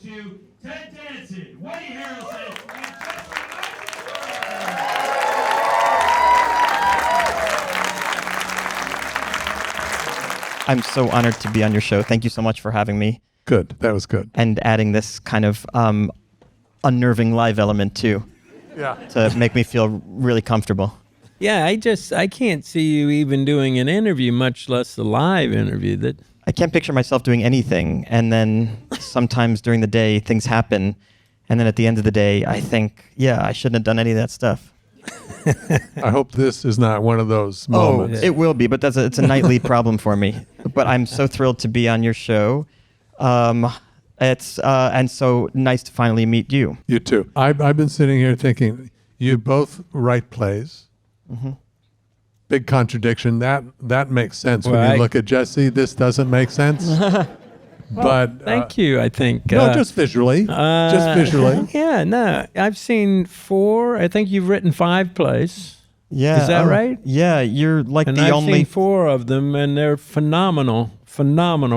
to Danson, Woody Harrelson, and José Andrés. I'm so honored to be on your show. Thank you so much for having me. Good. That was good. And adding this kind of unnerving live element too. Yeah. To make me feel really comfortable. Yeah, I can't see you even doing an interview, much less a live interview. I can't picture myself doing anything. And then sometimes during the day, things happen. And then at the end of the day, I think, yeah, I shouldn't have done any of that stuff. I hope this is not one of those moments. Oh, it will be, but it's a nightly problem for me. But I'm so thrilled to be on your show. It's and so nice to finally meet you. You too. I've been sitting here thinking, you both write plays. Mm-hmm. Big contradiction. That makes sense when you look at Jesse. This doesn't make sense. But thank you. I think no, just visually. Just visually. Yeah. No, I've seen 4. I think you've written 5 plays. Yeah. Is that right? Yeah. You're like and the I've only. Seen 4 of them, and they're phenomenal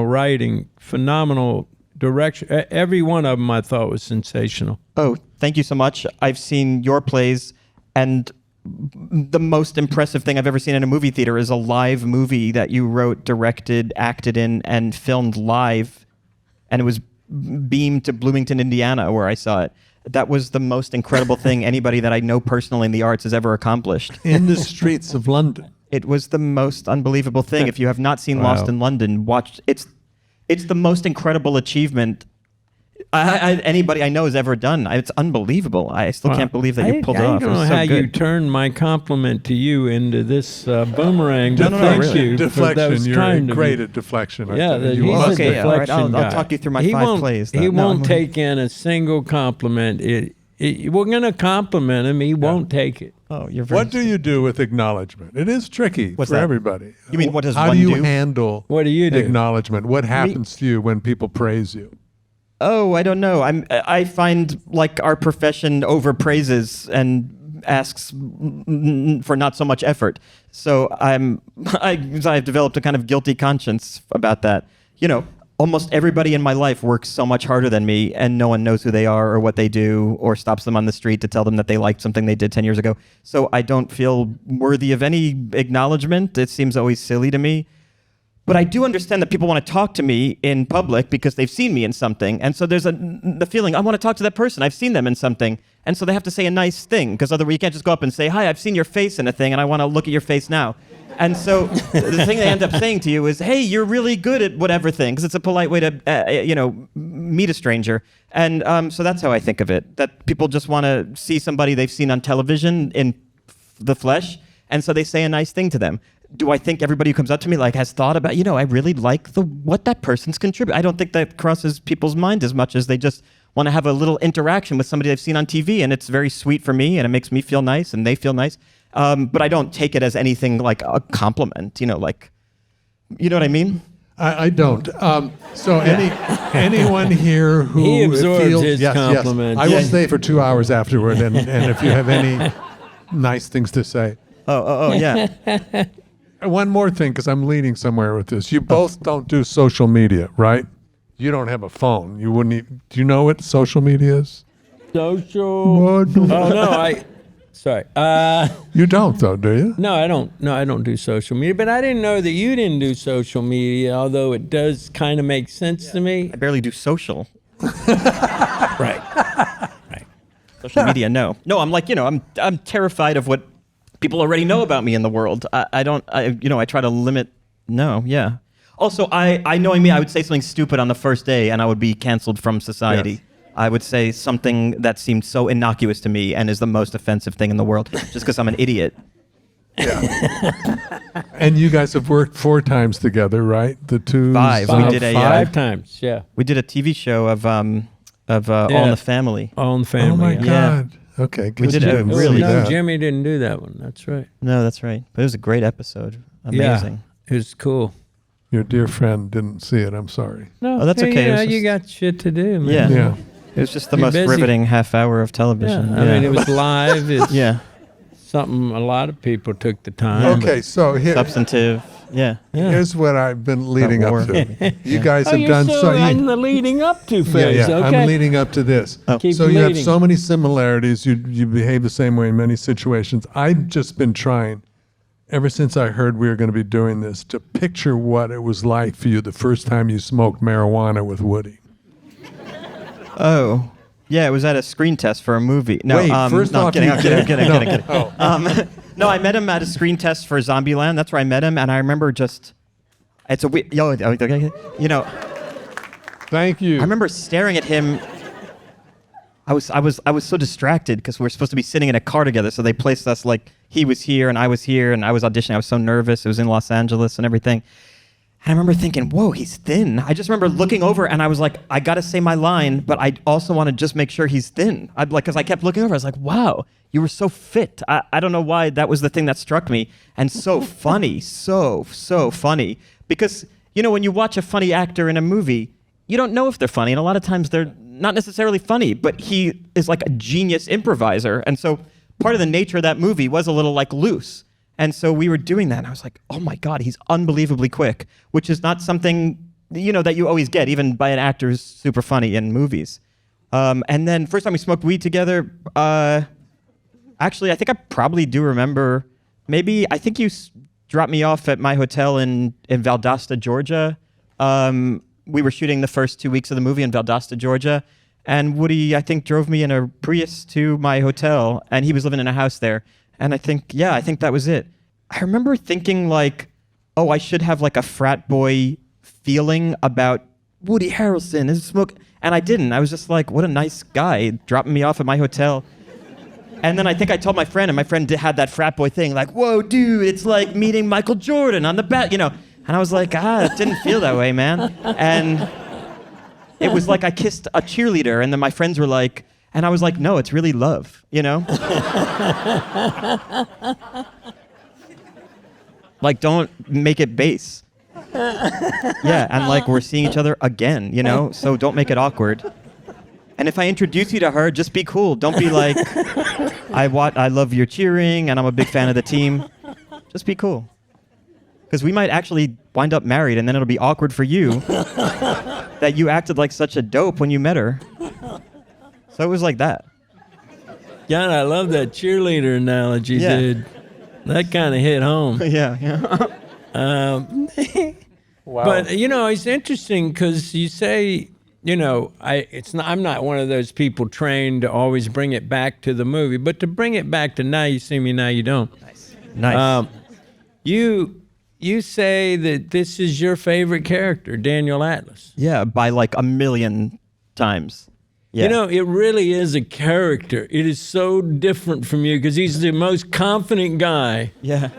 writing, phenomenal direction. Every one of them I thought was sensational. Oh, thank you so much. I've seen your plays, and the most impressive thing I've ever seen in a movie theater is a live movie that you wrote, directed, acted in, and filmed live. And it was beamed to Bloomington, Indiana, where I saw it. That was the most incredible thing anybody that I know personally in the arts has ever accomplished. In the streets of London. It was the most unbelievable thing. If you have not seen Lost in London, watch. It's the most incredible achievement anybody I know has ever done. It's unbelievable. I still can't believe that you pulled it off. I don't know how you turned my compliment to you into this boomerang. No, really. Deflection. You're great at deflection. Yeah, he's a deflection all right. I'll guy. talk you through my 5 plays. He won't take in a single compliment. We're going to compliment him. He won't take it. Oh, you're very. What do you do with acknowledgement? It is tricky for everybody. You mean what does how one do you do? handle What do you do? acknowledgement? What happens to you when people praise you? Oh, I don't know. I find like our profession overpraises and asks for not so much effort. So I've developed a kind of guilty conscience about that. You know, almost everybody in my life works so much harder than me, and no one knows who they are or what they do, or stops them on the street to tell them that they liked something they did 10 years ago. So I don't feel worthy of any acknowledgement. It seems always silly to me. But I do understand that people want to talk to me in public because they've seen me in something. And so there's the feeling, I want to talk to that person. I've seen them in something. And so they have to say a nice thing, because otherwise you can't just go up and say, hi, I've seen your face in a thing and I want to look at your face now. And so the thing they end up saying to you is, hey, you're really good at whatever thing, because it's a polite way to, meet a stranger. And so that's how I think of it, that people just want to see somebody they've seen on television in the flesh. And so they say a nice thing to them. Do I think everybody who comes up to me has thought about, I really like what that person's contributed? I don't think that crosses people's mind as much as they just want to have a little interaction with somebody they've seen on TV, and it's very sweet for me, and it makes me feel nice, and they feel nice. But I don't take it as anything like a compliment, you know what I mean? I don't. So anyone here who he absorbs feels his compliment. I will stay for 2 hours afterward, and if you have any nice things to say. Oh, yeah. One more thing, because I'm leading somewhere with this. You both don't do social media, right? You don't have a phone. You wouldn't. Do you know what social media is? Oh no, sorry. You don't though, do you? No, I don't. No, I don't do social media. But I didn't know that you didn't do social media, although it does kind of make sense to me. I barely do social. Right. Social media, no. No, I'm I'm terrified of what people already know about me in the world. I try to limit. No, yeah. Also, I knowing me, I would say something stupid on the first day and I would be canceled from society. Yes. I would say something that seemed so innocuous to me and is the most offensive thing in the world, just because I'm an idiot. Yeah. And you guys have worked 4 times together, right? The two. 5. We did 5 times. Yeah. We did a TV show of All in the Family. All in the Family. Oh my God. Okay. We did it really. No, Jimmy didn't do that one. That's right. No, that's right. But it was a great episode. Amazing. Yeah, it was cool. Your dear friend didn't see it. I'm sorry. No, that's okay. Yeah, you got shit to do, man. Yeah. It was just the most riveting half hour of television. Yeah. I mean, it was live. It's yeah. something a lot of people took the time. Okay, so here. Substantive. Yeah. Here's what I've been leading War. up to. You guys have you're done so you- in the leading up to phase. yeah, Okay. I'm leading up to this. Keep So you have leading. so many similarities. You behave the same way in many situations. I've just been trying, ever since I heard we were going to be doing this, to picture what it was like for you the first time you smoked marijuana with Woody. Oh. Yeah, it was at a screen test for a movie. No, Wait, first no, I'm off, kidding, you I'm kidding, I'm kidding, I'm did- kidding, I'm kidding. No, I met him at a screen test for Zombieland. That's where I met him, and I remember just, it's a weird, you know, Thank you. I remember staring at him. I was so distracted because we were supposed to be sitting in a car together, so they placed us like he was here and I was here, and I was auditioning. I was so nervous. It was in Los Angeles and everything. And I remember thinking, whoa, he's thin. I just remember looking over and I was like, I got to say my line, but I also want to just make sure he's thin. Because I kept looking over. I was like, wow, you were so fit. I don't know why that was the thing that struck me. And so funny, so funny. Because, you know, when you watch a funny actor in a movie, you don't know if they're funny. And a lot of times they're not necessarily funny, but he is like a genius improviser. And so part of the nature of that movie was a little like loose. And so we were doing that, and I was like, oh my God, he's unbelievably quick, which is not something, you know, that you always get, even by an actor who's super funny in movies. And then first time we smoked weed together, actually, I think I probably do remember, I think you dropped me off at my hotel in Valdosta, Georgia. We were shooting the first 2 weeks of the movie in Valdosta, Georgia, and Woody, I think, drove me in a Prius to my hotel, and he was living in a house there. And I think that was it. I remember thinking like, oh, I should have like a frat boy feeling about Woody Harrelson and smoke. And I didn't. I was just like, what a nice guy dropping me off at my hotel. And then I think I told my friend, and my friend had that frat boy thing, like, whoa, dude, it's like meeting Michael Jordan on the bat, you know. And I was like, it didn't feel that way, man. And it was like I kissed a cheerleader, and then my friends were like, and I was like, no, it's really love, you know? Like, don't make it base. Yeah, and like, we're seeing each other again, you know? So don't make it awkward. And if I introduce you to her, just be cool. Don't be like, I love your cheering, and I'm a big fan of the team. Just be cool. Because we might actually wind up married, and then it'll be awkward for you that you acted like such a dope when you met her. So it was like that. God, I love that cheerleader analogy, Yeah. dude. That kind of hit home. Yeah. Wow. But you know, it's interesting because you say, you know, I'm not one of those people trained to always bring it back to the movie, but to bring it back to now you see me, now you don't. Nice. You say that this is your favorite character, Daniel Atlas. Yeah, by like a million times. Yeah. You know, it really is a character. It is so different from you because he's the most confident guy. Yeah.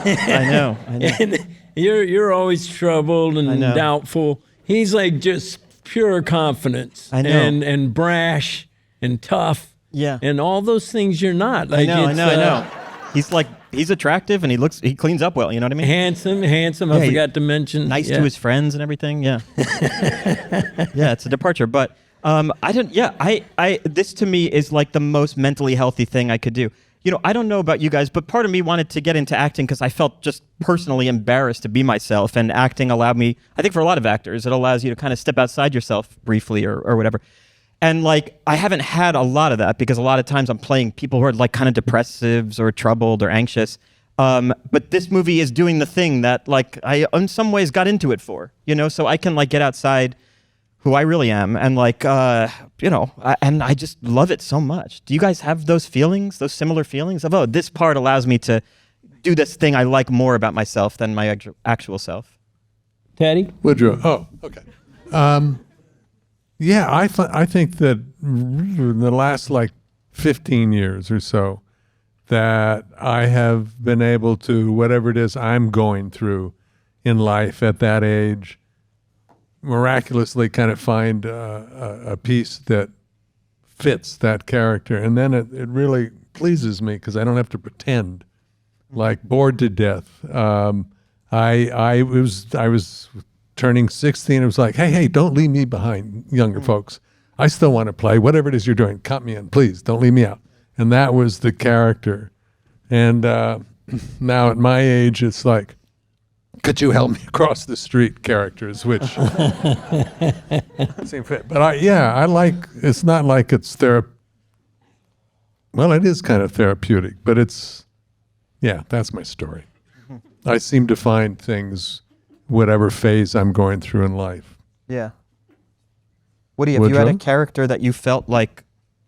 I know. And you're always troubled and know. doubtful. He's like just pure confidence. I know. And brash and tough. Yeah. And all those things you're not. Like I it's, know. He's attractive and he cleans up well, you know what I mean? Handsome. Yeah, I forgot to mention. Nice Yeah. to his friends and everything. Yeah. Yeah, it's a departure, but this to me is like the most mentally healthy thing I could do. You know, I don't know about you guys, but part of me wanted to get into acting because I felt just personally embarrassed to be myself, and acting allowed me, I think for a lot of actors, it allows you to kind of step outside yourself briefly or whatever. And like, I haven't had a lot of that because a lot of times I'm playing people who are like kind of depressives or troubled or anxious. But this movie is doing the thing that like I in some ways got into it for, you know, so I can like get outside who I really am and like, you know, and I just love it so much. Do you guys have those feelings, those similar feelings of, oh, this part allows me to do this thing I like more about myself than my actual self? Teddy? Woodrow. Oh, okay. Yeah, I think that in the last like 15 years or so, that I have been able to, whatever it is I'm going through in life at that age, miraculously kind of find a piece that fits that character. And then it really pleases me because I don't have to pretend, like bored to death. I was turning 16. It was like, hey, don't leave me behind, younger folks. I still want to play. Whatever it is you're doing, cut me in, please. Don't leave me out. And that was the character. And now at my age, it's like, could you help me across the street characters, which seem fit. But I like, it's not like it's well, it is kind of therapeutic, but that's my story. I seem to find things, whatever phase I'm going through in life. Yeah. Woody, have you had a character that you felt like,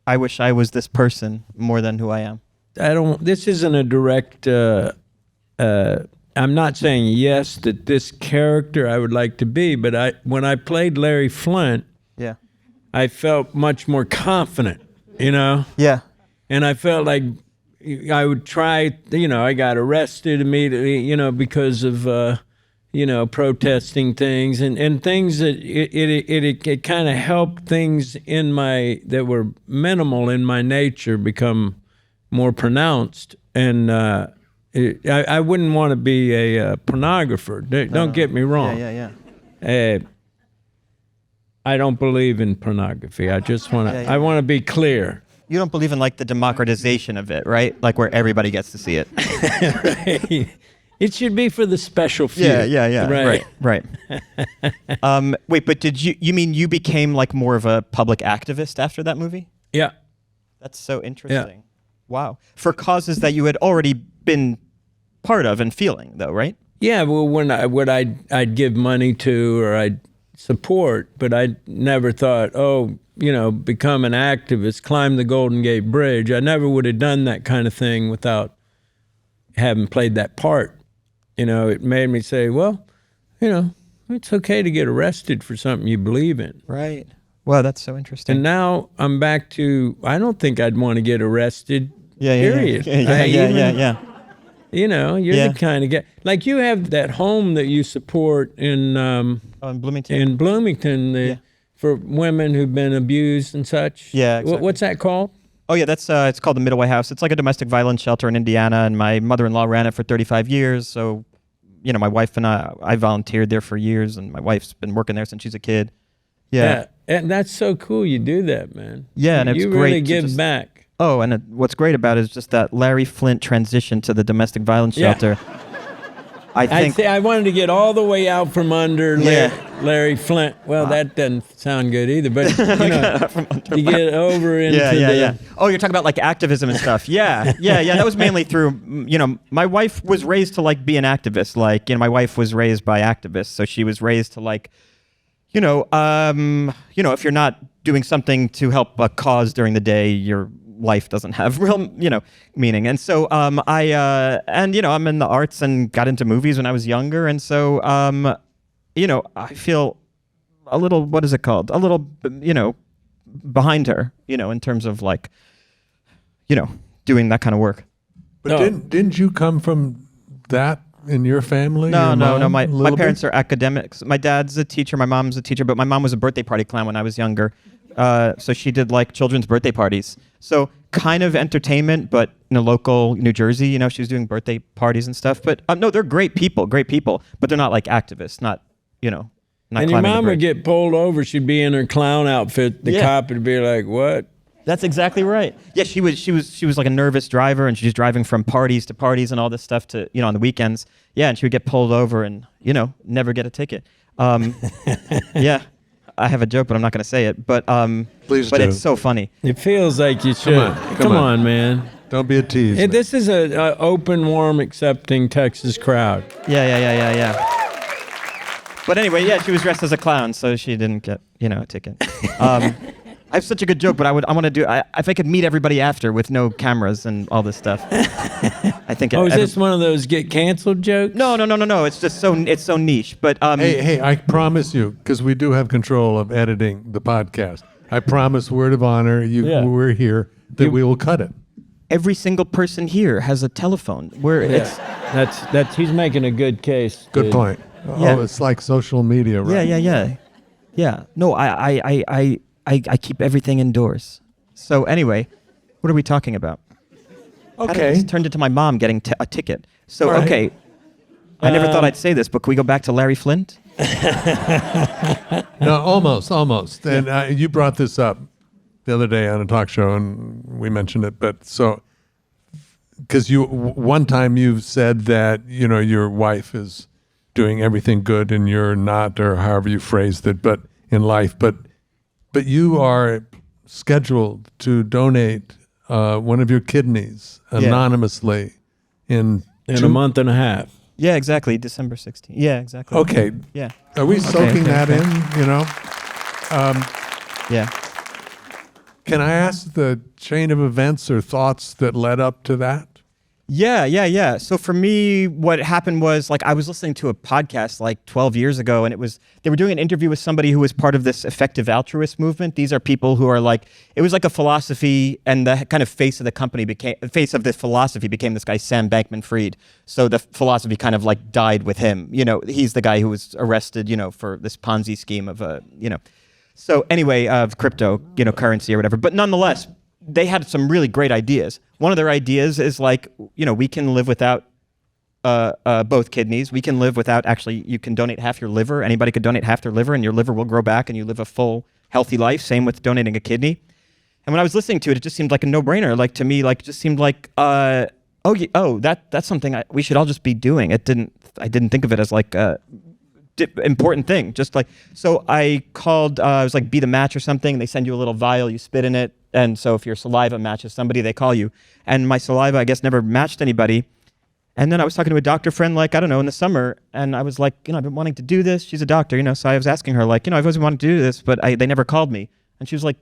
I wish I was this person more than who I am? This isn't a direct, I'm not saying yes that this character I would like to be, but when I played Larry Flint, Yeah. I felt much more confident, Yeah. And I felt like I would try, I got arrested immediately, because of, protesting things and things that it kind of helped things that were minimal in my nature become more pronounced. And I wouldn't want to be a pornographer. Don't get me wrong. Yeah. I don't believe in pornography. I just want to. I want to be clear. You don't believe in like the democratization of it, right? Like where everybody gets to see it. Right. It should be for the special few. Yeah. Right. Wait, but you mean you became like more of a public activist after that movie? Yeah. That's so interesting. Yeah. Wow. For causes that you had already been part of and feeling, though, right? Yeah. Well, when I'd give money to or I'd support, but I never thought, become an activist, climb the Golden Gate Bridge. I never would have done that kind of thing without having played that part. It made me say, well, it's okay to get arrested for something you believe in. Right. Wow, that's so interesting. And now I'm back to, I don't think I'd want to get arrested, period. Yeah. You're the kind of guy. Like you have that home that you support in Bloomington. In Bloomington, for women who've been abused and such. Yeah, exactly. What's that called? Oh yeah, that's it's called the Midway House. It's like a domestic violence shelter in Indiana, and my mother-in-law ran it for 35 years. So, my wife and I volunteered there for years, and my wife's been working there since she's a kid. Yeah. And that's so cool. You do that, man. Yeah, and it's great. You really give back. Oh, and what's great about it is just that Larry Flint transition to the domestic violence shelter. I wanted to get all the way out from under Larry Flint. Well, that doesn't sound good either, but you get over into Oh, you're talking about like activism and stuff. Yeah. That was mainly through, my wife was raised to like be an activist. Like, my wife was raised by activists, so she was raised to like, if you're not doing something to help a cause during the day, your life doesn't have real, meaning. And so I'm in the arts and got into movies when I was younger. And so, I feel a little, what is it called? A little, behind her, in terms of like, doing that kind of work. But didn't you come from that in your family? No. My parents are academics. My dad's a teacher. My mom's a teacher. But my mom was a birthday party clown when I was younger. So she did like children's birthday parties. So kind of entertainment, but in a local New Jersey, she was doing birthday parties and stuff. But no, they're great people, but they're not like activists, not And your mom would get pulled over. She'd be in her clown outfit. The cop would be like, "What?" That's exactly right. Yeah, she was like a nervous driver, and she's driving from parties to parties and all this stuff to on the weekends. Yeah, and she would get pulled over and never get a ticket. Yeah. I have a joke, but I'm not going to say it. But please but do. It's so funny. It feels like you should. Come on, man. Don't be a tease. This is an open, warm, accepting Texas crowd. Yeah. But anyway, she was dressed as a clown, so she didn't get a ticket. I have such a good joke, but I want to do. If I could meet everybody after with no cameras and all this stuff. I think. Is this one of those get canceled jokes? No. It's just so niche. But hey, I promise you, because we do have control of editing the podcast. I promise, word of honor, we're here that we will cut it. Every single person here has a telephone. That's he's making a good case. Good point. Yeah. Oh, it's like social media, right? Yeah. No, I keep everything indoors. So anyway, what are we talking about? Okay. This turned into my mom getting a ticket. So, okay. I never thought I'd say this, but can we go back to Larry Flint? No, almost. And you brought this up the other day on a talk show, and we mentioned it. But so, because one time you said that your wife is doing everything good and you're not, or however you phrased it, but in life. But you are scheduled to donate one of your kidneys anonymously in a month and a half. Yeah, exactly. December 16th. Yeah, exactly. Okay. Yeah. Are we soaking that in, you know? Yeah. Can I ask the chain of events or thoughts that led up to that? Yeah. So for me, what happened was, like, I was listening to a podcast like 12 years ago, and they were doing an interview with somebody who was part of this effective altruist movement. These are people who are like, it was like a philosophy, and the kind of face of the philosophy became this guy, Sam Bankman-Fried. So the philosophy kind of like died with him. You know, he's the guy who was arrested, you know, for this Ponzi scheme of So anyway, of crypto, currency or whatever. But nonetheless, they had some really great ideas. One of their ideas is like, we can live without both kidneys. We can live without, actually, you can donate half your liver. Anybody could donate half their liver and your liver will grow back and you live a full, healthy life. Same with donating a kidney. And when I was listening to it, it just seemed like a no-brainer. Like, to me, like, just seemed like, that's something we should all just be doing. I didn't think of it as like a important thing. Just like, so I called, it was like Be the Match or something. They send you a little vial, you spit in it. And so if your saliva matches somebody, they call you. And my saliva, I guess, never matched anybody. And then I was talking to a doctor friend, like, I don't know, in the summer. And I was like, I've been wanting to do this. She's a doctor, so I was asking her, like, I've always wanted to do this, but they never called me. And she was like,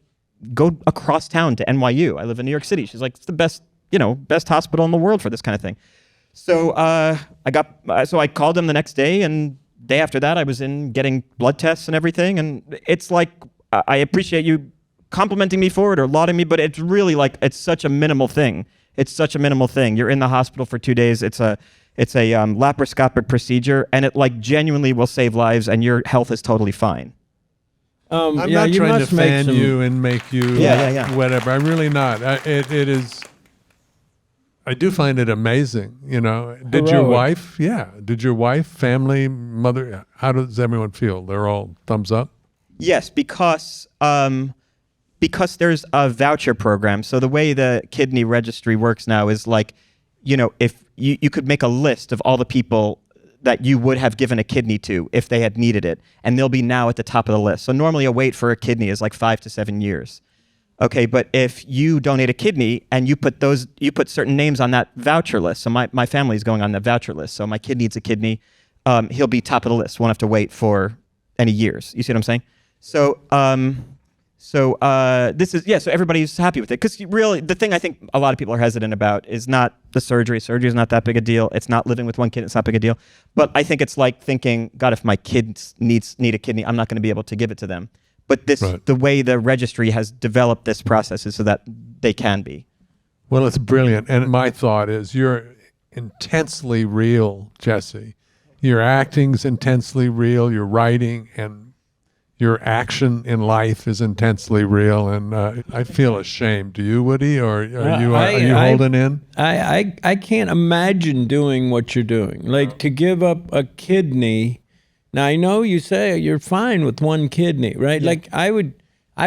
go across town to NYU. I live in New York City. She's like, it's the best hospital in the world for this kind of thing. So I called them the next day, and day after that, I was in getting blood tests and everything. And it's like, I appreciate you complimenting me for it or lauding me, but it's really like, it's such a minimal thing. You're in the hospital for 2 days. It's a laparoscopic procedure, and it like genuinely will save lives, and your health is totally fine. I'm not trying to fan you and make you whatever. I'm really not. It is. I do find it amazing. Did your wife, family, mother? How does everyone feel? They're all thumbs up. Yes, because there's a voucher program. So the way the kidney registry works now is like, if you could make a list of all the people that you would have given a kidney to if they had needed it, and they'll be now at the top of the list. So normally a wait for a kidney is like 5 to 7 years. Okay, but if you donate a kidney and you put certain names on that voucher list, so my family is going on that voucher list, so my kid needs a kidney, he'll be top of the list, won't have to wait for any years. You see what I'm saying? So this is, so everybody's happy with it. Because really, the thing I think a lot of people are hesitant about is not the surgery. Surgery is not that big a deal. It's not living with one kid. It's not big a deal. But I think it's like thinking, God, if my kids need a kidney, I'm not going to be able to give it to them. But the way the registry has developed this process is so that they can be. Well, it's brilliant. And my thought is you're intensely real, Jesse. Your acting's intensely real. Your writing and your action in life is intensely real, and I feel ashamed. Do you, Woody, or are you holding in? I can't imagine doing what you're doing. Like, to give up a kidney. Now, I know you say you're fine with one kidney, right? Yeah. Like, I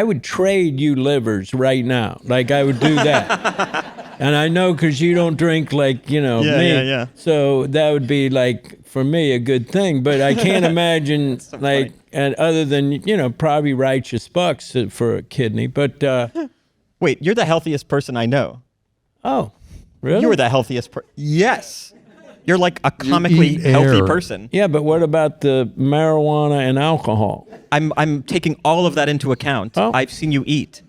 would trade you livers right now. Like, I would do that. And I know because you don't drink like, me. Yeah. So that would be like, for me, a good thing. But I can't imagine so like, funny. And other than, probably righteous bucks for a kidney. But wait, you're the healthiest person I know. Oh, really? You were the healthiest person. Yes. You're like a comically healthy person. Yeah, but what about the marijuana and alcohol? I'm taking all of that into account. Oh. I've seen you eat.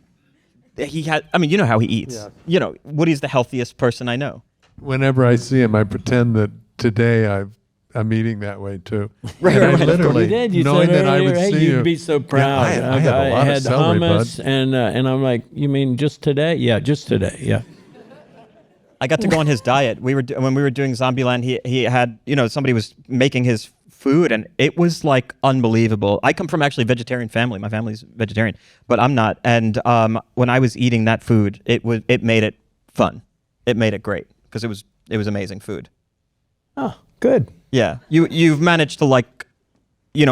You know how he eats. Yeah. Woody's the healthiest person I know. Whenever I see him, I pretend that today I'm eating that way too. Right. Literally, you did. You knowing said that earlier, I would see you. You'd be so proud. Yeah, I had a lot of celery, hummus, bud. And I'm like, you mean just today? Yeah, just today. Yeah. I got to go on his diet. When we were doing Zombieland, he had, somebody was making his food, and it was like unbelievable. I come from actually a vegetarian family. My family's vegetarian, but I'm not. And when I was eating that food, it made it fun. It made it great because it was amazing food. Oh, good. Yeah, you've managed to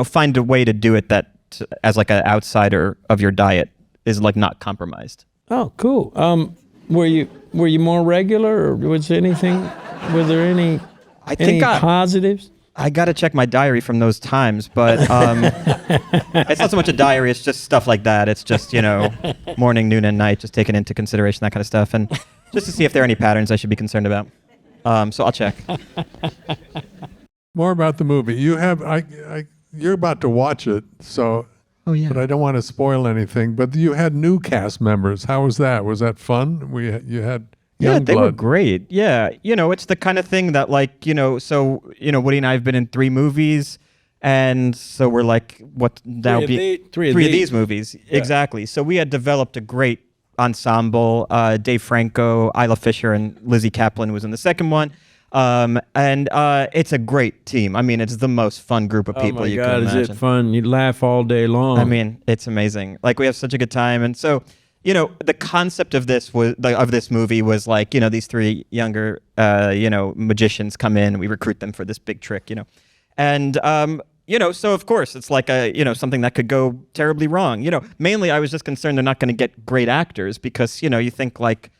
find a way to do it that as like an outsider of your diet is like not compromised. Oh, cool. Were you more regular, or was there any positives? I got to check my diary from those times, but it's not so much a diary, it's just stuff like that. It's just, morning, noon, and night, just taking into consideration that kind of stuff. And just to see if there are any patterns I should be concerned about. So I'll check. More about the movie. You have, you're about to watch it, so. Oh, yeah. But I don't want to spoil anything. But you had new cast members. How was that? Was that fun? You had young they blood. were great. Yeah, it's the kind of thing that Woody and I have been in 3 movies, and so we're like, what that'll be three of these movies. Yeah. Exactly. So we had developed a great ensemble. Dave Franco, Isla Fisher, and Lizzie Kaplan was in the second one. And it's a great team. I mean, it's the most fun group of people you can imagine. Oh my God, is it fun? You laugh all day long. I mean, it's amazing. Like, we have such a good time. And so, the concept of this movie was like, these 3 younger, magicians come in, we recruit them for this big trick, And, so of course it's like something that could go terribly wrong. Mainly I was just concerned they're not going to get great actors because, you think like,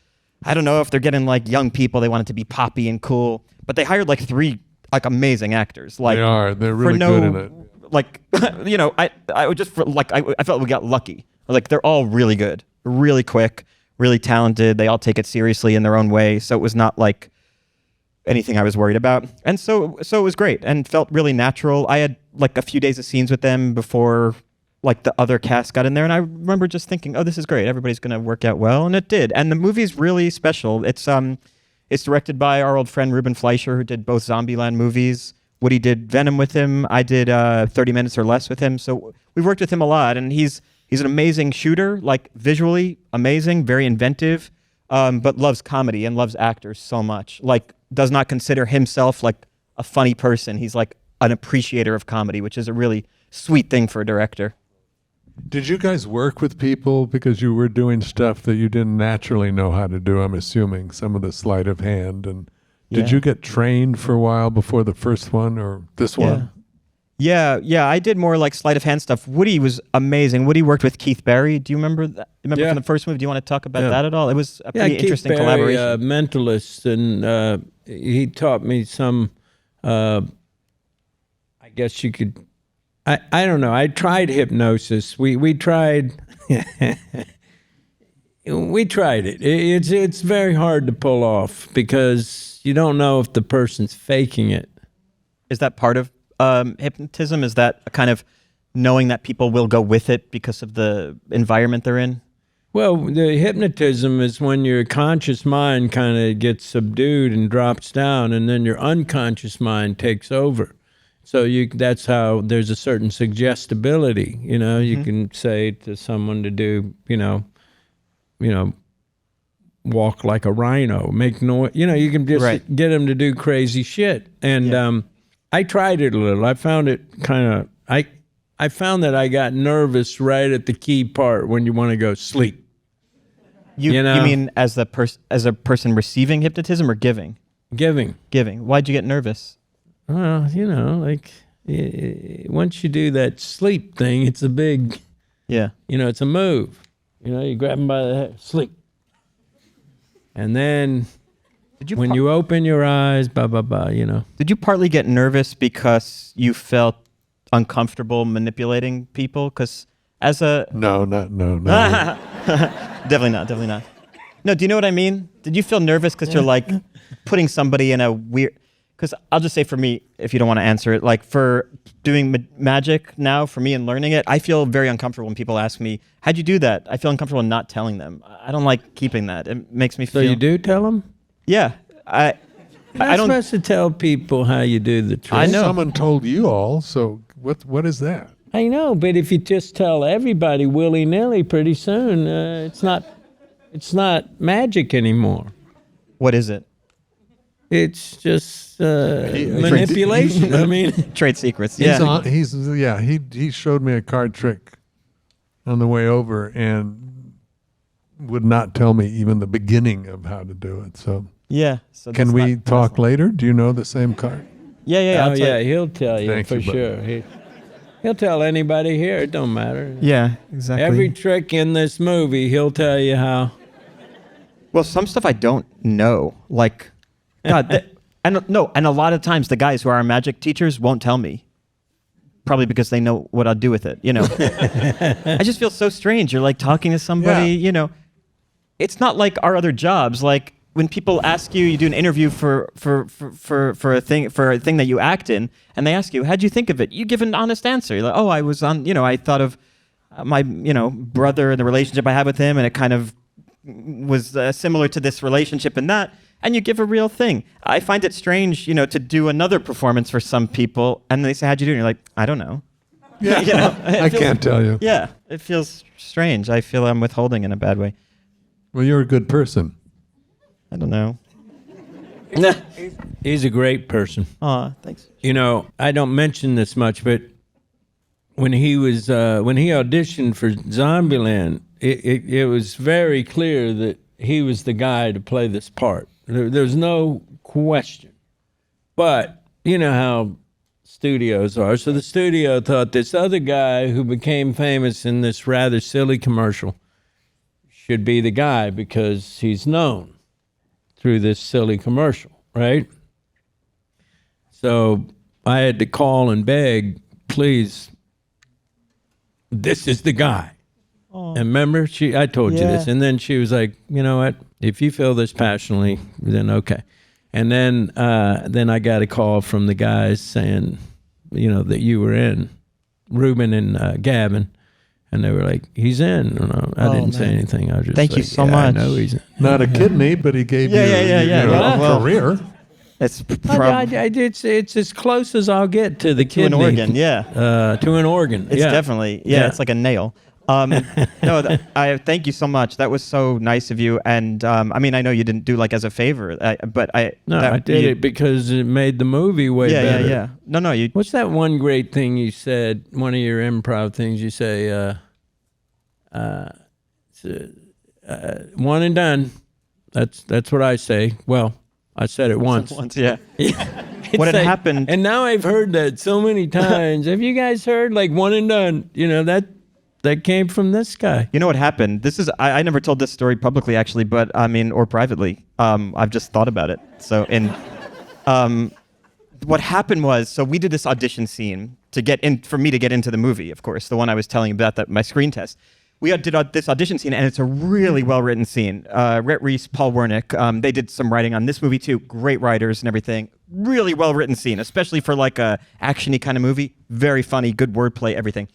I don't know if they're getting like young people, they want it to be poppy and cool, but they hired like 3 like amazing actors. Like they're really good in it. Like, I would just I felt we got lucky. Like, they're all really good, really quick, really talented. They all take it seriously in their own way. So it was not like anything I was worried about. And so it was great and felt really natural. I had like a few days of scenes with them before like the other cast got in there, and I remember just thinking, oh, this is great. Everybody's going to work out well, and it did. And the movie's really special. It's directed by our old friend Ruben Fleischer, who did both Zombieland movies. Woody did Venom with him. I did 30 Minutes or Less with him. So we've worked with him a lot, and he's an amazing shooter, like visually amazing, very inventive, but loves comedy and loves actors so much. Like, does not consider himself like a funny person. He's like an appreciator of comedy, which is a really sweet thing for a director. Did you guys work with people because you were doing stuff that you didn't naturally know how to do? I'm assuming some of the sleight of hand. And did you get trained for a while before the first one or this one? Yeah. I did more like sleight of hand stuff. Woody was amazing. Woody worked with Keith Barry. Do you remember that? Remember from the first movie? Do you want to talk about that at all? It was a pretty interesting collaboration. Mentalist, and he taught me some. I guess you could. I don't know. I tried hypnosis. We tried. We tried it. It's very hard to pull off because you don't know if the person's faking it. Is that part of hypnotism? Is that a kind of knowing that people will go with it because of the environment they're in? Well, the hypnotism is when your conscious mind kind of gets subdued and drops down, and then your unconscious mind takes over. So that's how there's a certain suggestibility. You can say to someone to do, walk like a rhino, make noise. You can just get them to do crazy shit. And I tried it a little. I found it kind of. I found that I got nervous right at the key part when you want to go sleep. You mean as a person receiving hypnotism or giving? Giving. Why'd you get nervous? Well, once you do that sleep thing, it's a big, it's a move. You grab them by the head, sleep. And then when you open your eyes, Did you partly get nervous because you felt uncomfortable manipulating people? Because as a... No. Definitely not. No, do you know what I mean? Did you feel nervous because you're like putting somebody in a weird... Because I'll just say for me, if you don't want to answer it, like for doing magic now, for me and learning it, I feel very uncomfortable when people ask me, how'd you do that? I feel uncomfortable in not telling them. I don't like keeping that. It makes me feel... So you do tell them? Yeah. I don't... supposed to tell people how you do the trick. I know. Someone told you all, so what is that? I know, but if you just tell everybody willy-nilly, pretty soon, it's not magic anymore. What is it? It's just manipulation. I mean, trade secrets. He showed me a card trick on the way over and would not tell me even the beginning of how to do it. So So can we talk later? Do you know the same card? Yeah. He'll tell you for sure. He'll tell anybody here. It don't matter. Yeah, exactly. Every trick in this movie, he'll tell you how. Well, some stuff I don't know, like. God, And no, and a lot of times the guys who are our magic teachers won't tell me. Probably because they know what I'll do with it, you know. I just feel so strange. You're like talking to somebody, you know. It's not like our other jobs. Like when people ask you, you do an interview for a thing that you act in, and they ask you, how'd you think of it? You give an honest answer. You're like, oh, I was on, you know, I thought of my, you know, brother and the relationship I had with him, and it kind of was similar to this relationship and that. And you give a real thing. I find it strange, you know, to do another performance for some people, and they say, how'd you do it? And you're like, I don't know. Yeah, you know, I can't tell you. Yeah, it feels strange. I feel I'm withholding in a bad way. Well, you're a good person. I don't know. He's a great person. Aw, thanks. You know, I don't mention this much, but when he auditioned for Zombieland, it was very clear that he was the guy to play this part. There's no question. But you know how studios are. So the studio thought this other guy who became famous in this rather silly commercial should be the guy because he's known through this silly commercial, right? So I had to call and beg, please, this is the guy. And remember, I told you this, and then she was like, you know what? If you feel this passionately, then okay. And then I got a call from the guys saying, you know, that you were in, Ruben and Gavin, and they were like, he's in. And I didn't say anything. I was just Thank like, you so yeah, much. I know he's in. Not a kidney, but he gave Yeah, you, yeah. you know, Well, a career. It's It's as close as I'll get to the to kidney. an organ, yeah. To an organ. It's definitely, it's like a nail. No, I thank you so much. That was so nice of you. And I mean, I know you didn't do like as a favor, but I did it because it made the movie way better. Yeah. No, you. What's that one great thing you said? One of your improv things you say, one and done. That's what I say. Well, I said it once. Yeah. What had happened? And now I've heard that so many times. Have you guys heard like one and done? You know, that came from this guy. You know what happened? This is I never told this story publicly actually, but I mean, or privately. I've just thought about it. So what happened was, so we did this audition scene for me to get into the movie, of course, the one I was telling you about, my screen test. We did this audition scene, and it's a really well-written scene. Rhett Reese, Paul Wernick, they did some writing on this movie too. Great writers and everything. Really well-written scene, especially for like a action-y kind of movie. Very funny, good wordplay, everything.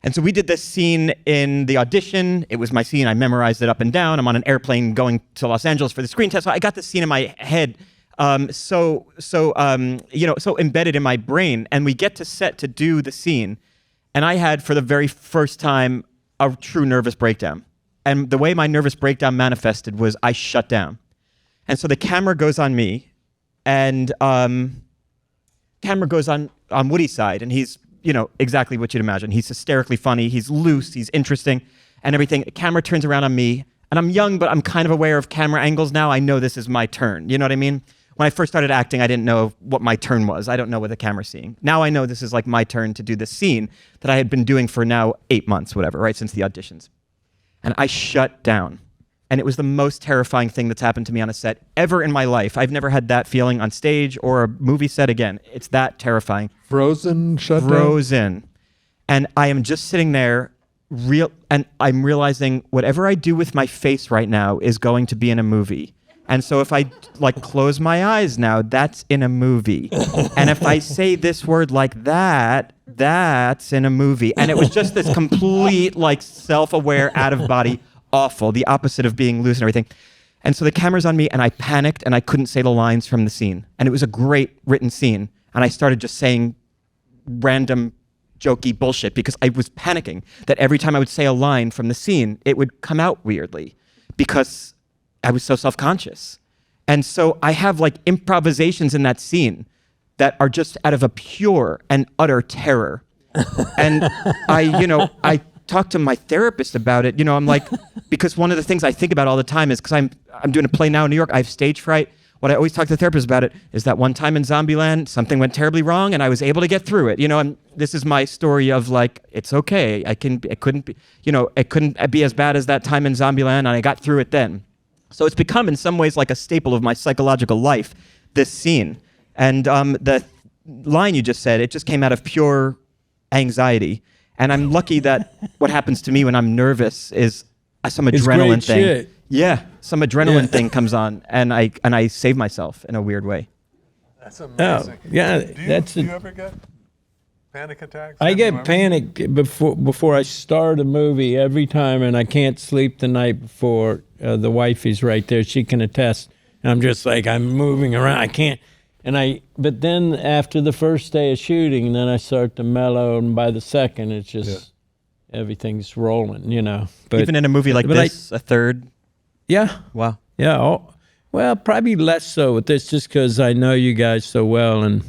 And so we did this scene in the audition. It was my scene. I memorized it up and down. I'm on an airplane going to Los Angeles for the screen test. So I got this scene in my head, so embedded in my brain. And we get to set to do the scene, and I had for the very first time a true nervous breakdown. And the way my nervous breakdown manifested was I shut down. And so the camera goes on me, and camera goes on Woody's side, and he's, you know, exactly what you'd imagine. He's hysterically funny, he's loose, he's interesting, and everything. The camera turns around on me, and I'm young, but I'm kind of aware of camera angles now. I know this is my turn, you know what I mean? When I first started acting, I didn't know what my turn was. I don't know what the camera's seeing. Now I know this is like my turn to do this scene that I had been doing for now 8 months, whatever, right, since the auditions. And I shut down. And it was the most terrifying thing that's happened to me on a set ever in my life. I've never had that feeling on stage or a movie set again. It's that terrifying. Frozen, shut down? Frozen. And I am just sitting there, and I'm realizing whatever I do with my face right now is going to be in a movie. And so if I like close my eyes now, that's in a movie. And if I say this word like that, that's in a movie. And it was just this complete like self-aware, out-of-body, awful, the opposite of being loose and everything. And so the camera's on me, and I panicked, and I couldn't say the lines from the scene. And it was a great written scene. And I started just saying random jokey bullshit because I was panicking that every time I would say a line from the scene, it would come out weirdly because I was so self-conscious. And so I have like improvisations in that scene that are just out of a pure and utter terror. And I talked to my therapist about it. You know, I'm like, because one of the things I think about all the time is because I'm doing a play now in New York. I have stage fright. What I always talk to the therapist about it is that one time in Zombieland, something went terribly wrong, and I was able to get through it. You know, and this is my story of like, it's okay. It couldn't be as bad as that time in Zombieland, and I got through it then. So it's become in some ways like a staple of my psychological life this scene. And the line you just said, it just came out of pure anxiety. And I'm lucky that what happens to me when I'm nervous is some adrenaline it's great thing. shit. Yeah, some adrenaline thing comes on, and I save myself in a weird way. That's amazing. Oh, yeah, Do you ever get panic attacks? I get panic before I start a movie every time, and I can't sleep the night before. The wifey's right there; she can attest. And I'm just like I'm moving around. I can't. But then after the first day of shooting, then I start to mellow, and by the second, it's just everything's rolling, you know. But even in a movie like this, a third. Yeah. Wow. Yeah. Well, probably less so with this, just because I know you guys so well,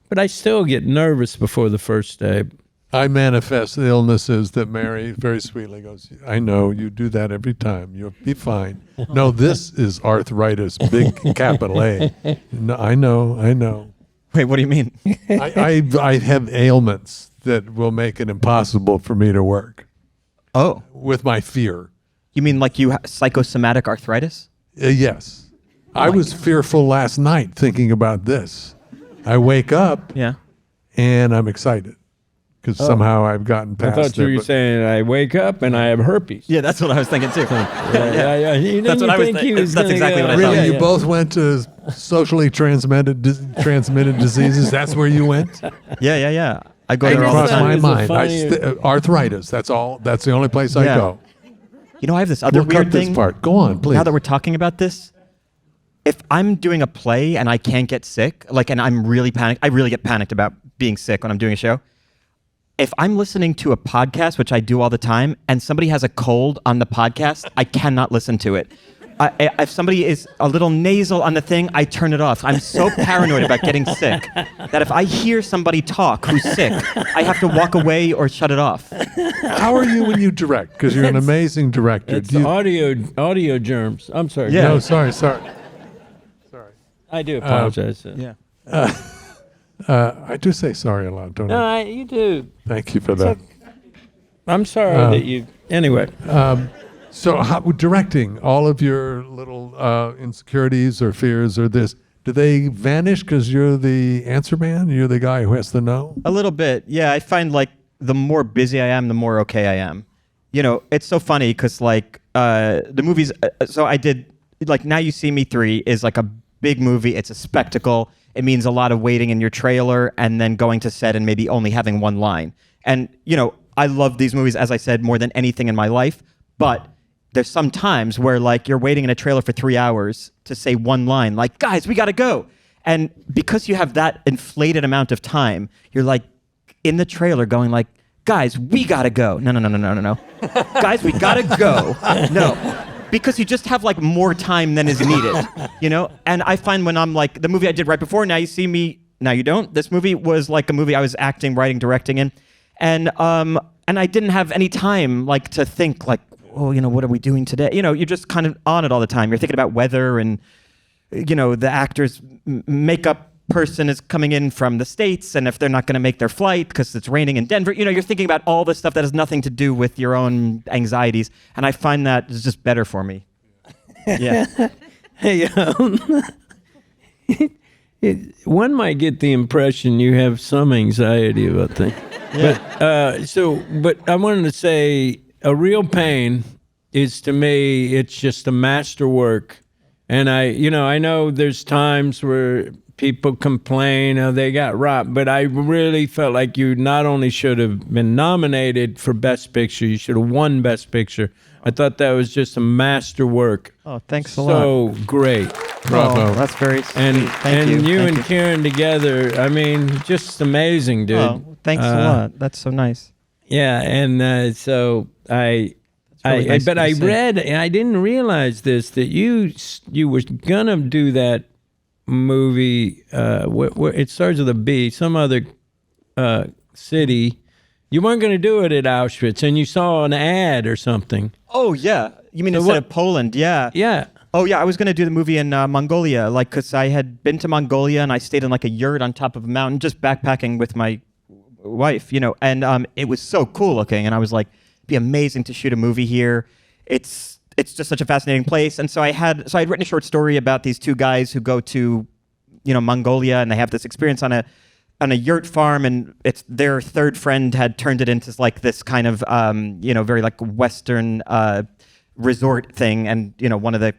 but I still get nervous before the first day. I manifest the illnesses that Mary very sweetly goes, I know, you do that every time. You'll be fine. No, this is arthritis, big capital A. No, I know. Wait, what do you mean? I have ailments that will make it impossible for me to work. Oh. With my fear. You mean like you psychosomatic arthritis? Yes. I was fearful last night thinking about this. I wake up and I'm excited because somehow I've gotten past it. I thought you were saying I wake up and I have herpes. Yeah, that's what I was thinking too. Yeah. That's what I was thinking. That's exactly what I thought. Really, you both went to socially transmitted diseases? That's where you went? Yeah. I go there all the Across time. my mind. Arthritis. That's all. That's the only place I go. You know, I have this other We'll weird cut thing. this part. Go on, please. Now that we're talking about this, if I'm doing a play and I can't get sick, and I'm really panicked, I really get panicked about being sick when I'm doing a show. If I'm listening to a podcast, which I do all the time, and somebody has a cold on the podcast, I cannot listen to it. If somebody is a little nasal on the thing, I turn it off. I'm so paranoid about getting sick that if I hear somebody talk who's sick, I have to walk away or shut it off. How are you when you direct? Because you're an amazing director. It's audio germs. I'm sorry. No, sorry. I do apologize. I do say sorry a lot, don't I? No, you do. Thank you for that. I'm sorry that you. Anyway. So directing, all of your little insecurities or fears or this, do they vanish because you're the answer man? You're the guy who has to know? A little bit. Yeah, I find the more busy I am, the more okay I am. You know, it's so funny because the movies, so I did, Now You See Me 3 is like a big movie. It's a spectacle. It means a lot of waiting in your trailer and then going to set and maybe only having one line. And, I love these movies, as I said, more than anything in my life. But there's some times where you're waiting in a trailer for 3 hours to say one line, guys, we got to go. And because you have that inflated amount of time, you're in the trailer going guys, we got to go. No. Guys, we got to go. No. Because you just have more time than is needed, And I find when I'm the movie I did right before, Now You See Me, Now You Don't. This movie was a movie I was acting, writing, directing in. And I didn't have any time to think what are we doing today? You're just kind of on it all the time. You're thinking about weather and, the actor's makeup person is coming in from the States and if they're not going to make their flight because it's raining in Denver, you're thinking about all this stuff that has nothing to do with your own anxieties. And I find that is just better for me. Yeah. Hey, one might get the impression you have some anxiety about things. Yeah. But I wanted to say a real pain is to me, it's just a masterwork. And I know there's times where people complain, they got robbed, but I really felt like you not only should have been nominated for Best Picture, you should have won Best Picture. I thought that was just a masterwork. Oh, thanks a lot. So great. Bravo. Oh, that's very sweet. And Thank you. and Karen together, just amazing, dude. Oh, thanks a lot. That's so nice. Yeah, and so I nice but of I you to say. read, and I didn't realize this, that you were gonna do that movie. Where it starts with a B, some other city. You weren't gonna do it at Auschwitz, and you saw an ad or something. Oh, yeah. You mean instead of Poland? Yeah. Yeah. Oh, yeah. I was going to do the movie in Mongolia, because I had been to Mongolia and I stayed in a yurt on top of a mountain, just backpacking with my wife, and it was so cool looking. And I was like, it'd be amazing to shoot a movie here. It's just such a fascinating place. And so I'd written a short story about these two guys who go to Mongolia, and they have this experience on a yurt farm, and it's their third friend had turned it into like this kind of very like Western resort thing, and one of the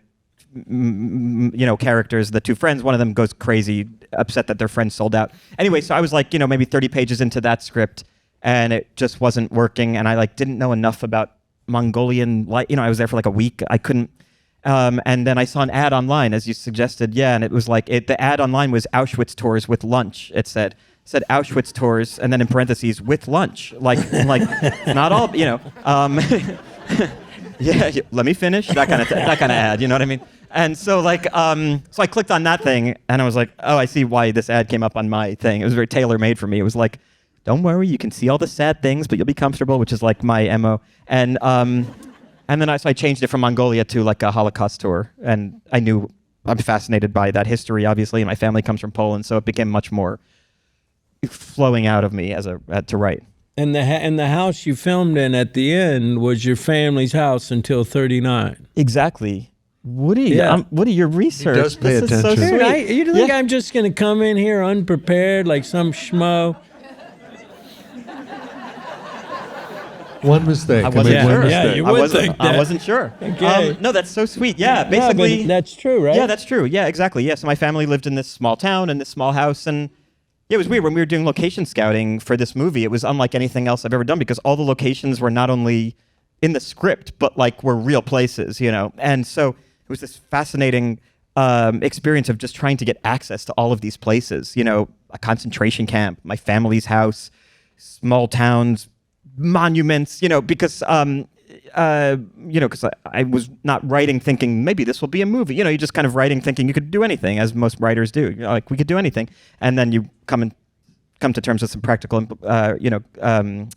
characters, the two friends, one of them goes crazy, upset that their friend sold out. Anyway, so I was like maybe 30 pages into that script, and it just wasn't working, and I like didn't know enough about Mongolian life. I was there for like a week. I couldn't. And then I saw an ad online, as you suggested, and it was like the ad online was Auschwitz tours with lunch. It said Auschwitz tours, and then in parentheses with lunch, like not all, yeah. Let me finish. That kind of ad. You know what I mean? And so so I clicked on that thing, and I was like, oh, I see why this ad came up on my thing. It was very tailor made for me. It was like, don't worry, you can see all the sad things, but you'll be comfortable, which is like my MO. And then I changed it from Mongolia to like a Holocaust tour, and I'm fascinated by that history, obviously, and my family comes from Poland, so it became much more flowing out of me to write. And the house you filmed in at the end was your family's house until 39. Exactly. Woody, Yeah. Woody, your research. He does pay this is so attention. sweet. Dude, you think I'm just going to come in here unprepared like some schmo? One mistake. I wasn't made one sure. mistake. Yeah, you would think I that. wasn't sure. Okay. No, that's so sweet. Yeah, Yeah, basically. but that's true, right? Yeah, that's true. Yeah, exactly. Yeah, so my family lived in this small town, in this small house, and yeah, it was weird. When we were doing location scouting for this movie, it was unlike anything else I've ever done, because all the locations were not only in the script, but like were real places, And so it was this fascinating experience of just trying to get access to all of these places, a concentration camp, my family's house, small towns, monuments, because because I was not writing thinking maybe this will be a movie. You just kind of writing thinking you could do anything, as most writers do. Like, we could do anything, and then you come to terms with some practical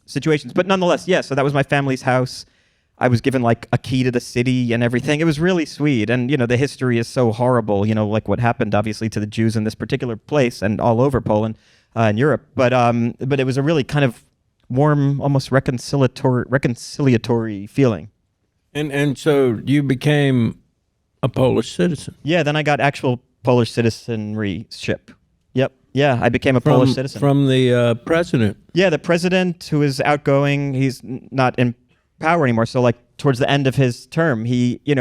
situations. But nonetheless, yeah. So that was my family's house. I was given like a key to the city and everything. It was really sweet, and the history is so horrible. Like what happened, obviously, to the Jews in this particular place and all over Poland and Europe. But it was a really kind of warm, almost reconciliatory feeling. And so you became a Polish citizen. Yeah, then I got actual Polish citizenship. Yep. Yeah, I became a Polish citizen. From the president. Yeah, the president, who is outgoing, he's not in power anymore. So like towards the end of his term, he, in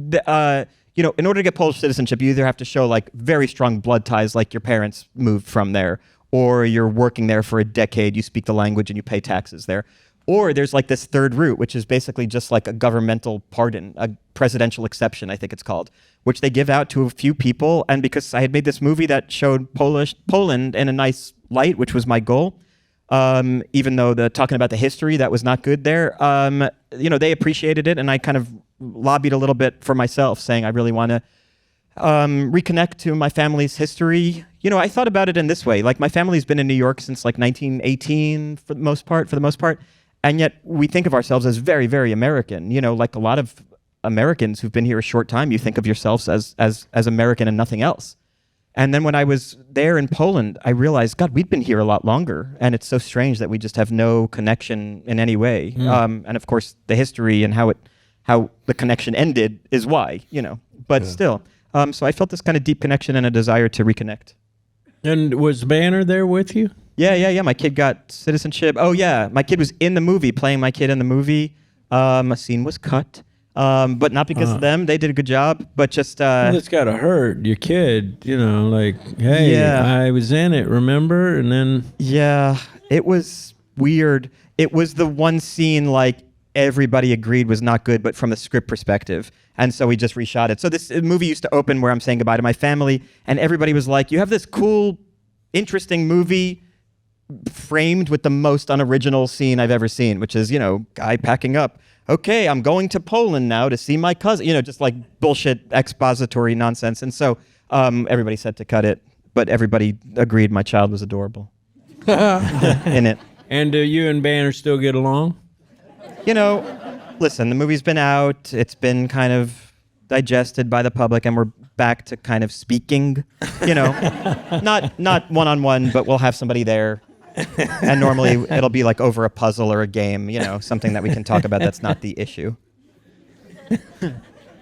order to get Polish citizenship, you either have to show like very strong blood ties, like your parents moved from there, or you're working there for a decade, you speak the language, and you pay taxes there. Or there's like this third route, which is basically just like a governmental pardon, a presidential exception, I think it's called, which they give out to a few people. And because I had made this movie that showed Poland in a nice light, which was my goal, even though talking about the history, that was not good there, they appreciated it. And I kind of lobbied a little bit for myself, saying I really want to reconnect to my family's history. I thought about it in this way. Like, my family's been in New York since like 1918 for the most part. And yet we think of ourselves as very, very American. Like a lot of Americans who've been here a short time, you think of yourselves as American and nothing else. And then when I was there in Poland, I realized, God, we'd been here a lot longer. And it's so strange that we just have no connection in any way. And of course, the history and how the connection ended is why, But still, so I felt this kind of deep connection and a desire to reconnect. And was Banner there with you? Yeah. My kid got citizenship. Oh, yeah. My kid was in the movie, playing my kid in the movie. A scene was cut, but not because of them. They did a good job, but just... Well, it's got to hurt your kid, like, hey, Yeah. I was in it, remember? And then... Yeah, it was weird. It was the one scene, like, everybody agreed was not good, but from a script perspective. And so we just reshot it. So this movie used to open where I'm saying goodbye to my family, and everybody was like, you have this cool, interesting movie framed with the most unoriginal scene I've ever seen, which is, guy packing up. Okay, I'm going to Poland now to see my cousin, just like bullshit expository nonsense. And so everybody said to cut it, but everybody agreed my child was adorable in it. And do you and Banner still get along? Listen, the movie's been out. It's been kind of digested by the public, and we're back to kind of speaking, not one-on-one, but we'll have somebody there. And normally it'll be like over a puzzle or a game, something that we can talk about that's not the issue.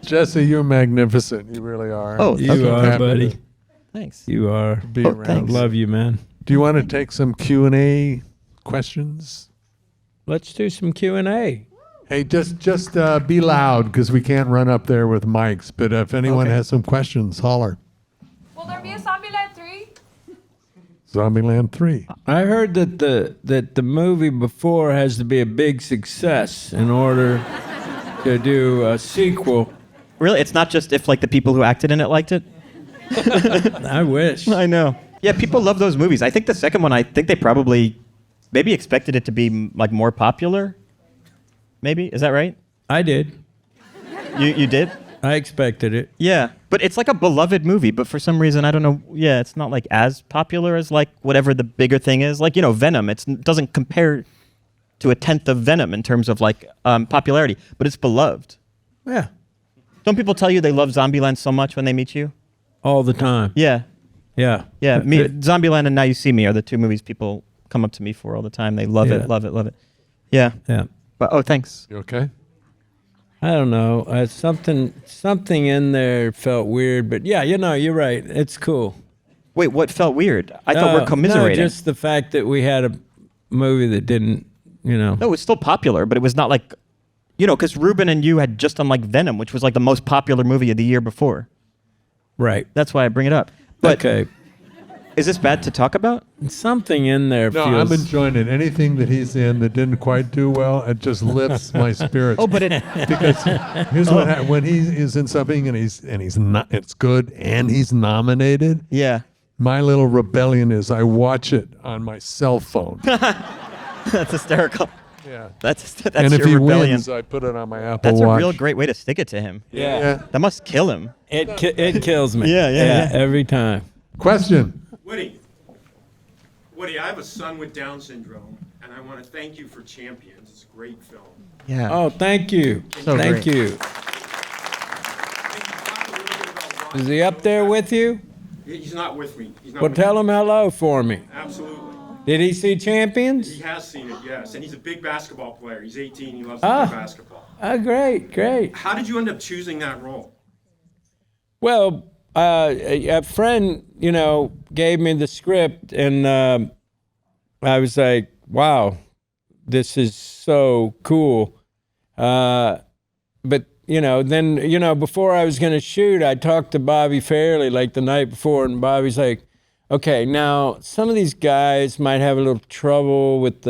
Jesse, you're magnificent. You really are. Oh, You okay. are, buddy. Thanks. You are. Be Oh, around. thanks. Love you, man. Do you want to take some Q&A questions? Let's do some Q&A. Hey, just be loud because we can't run up there with mics. But if anyone Okay. has some questions, holler. Will there be a Zombieland 3? Zombieland 3. I heard that the movie before has to be a big success in order to do a sequel. Really, it's not just if like the people who acted in it liked it. I wish. I know. Yeah, people love those movies. I think the second one, I think they probably maybe expected it to be like more popular. Maybe, is that right? I did. You did? I expected it. Yeah, but it's like a beloved movie. But for some reason, I don't know. Yeah, it's not like as popular as like whatever the bigger thing is. Like Venom. It doesn't compare to a tenth of Venom in terms of like popularity, but it's beloved. Yeah. Don't people tell you they love Zombieland so much when they meet you? All the time. Yeah, Yeah. yeah. Zombieland and Now You See Me are the two movies people come up to me for all the time. They love Yeah. it, love it, love it. Yeah. Yeah. But thanks. You okay? I don't know. Something in there felt weird, but yeah, you're right. It's cool. Wait, what felt weird? I thought we're commiserating. No, just the fact that we had a movie that didn't, No, it was still popular, but it was not like, because Ruben and you had just done like Venom, which was like the most popular movie of the year before. Right. That's why I bring it up. But Okay. is this bad to talk about? Something in there No, feels... I'm enjoying it. Anything that he's in that didn't quite do well, it just lifts my spirits. Oh, but it. Because here's what happens when he is in something and he's not, it's good and he's nominated. Yeah. My little rebellion is I watch it on my cell phone. That's hysterical. Yeah. That's And if your he rebellion. wins, I put it on my Apple That's Watch. a real great way to stick it to him. Yeah. That must kill him. It kills me. Yeah. Every time. Question. Woody, I have a son with Down syndrome, and I want to thank you for Champions. It's a great film. Yeah. Oh, thank you. So Thank great. you. Can you talk a little bit about why Is he up there with you? He's not with me. He's not Well, with tell me. him hello for me. Absolutely. Did he see Champions? He has seen it, yes. And he's a big basketball player. He's 18. He loves Ah. to play basketball. Oh, great. How did you end up choosing that role? Well, a friend, gave me the script, and I was like, wow, this is so cool. But, then, before I was going to shoot, I talked to Bobby Fairley like the night before, and Bobby's like, okay, now some of these guys might have a little trouble with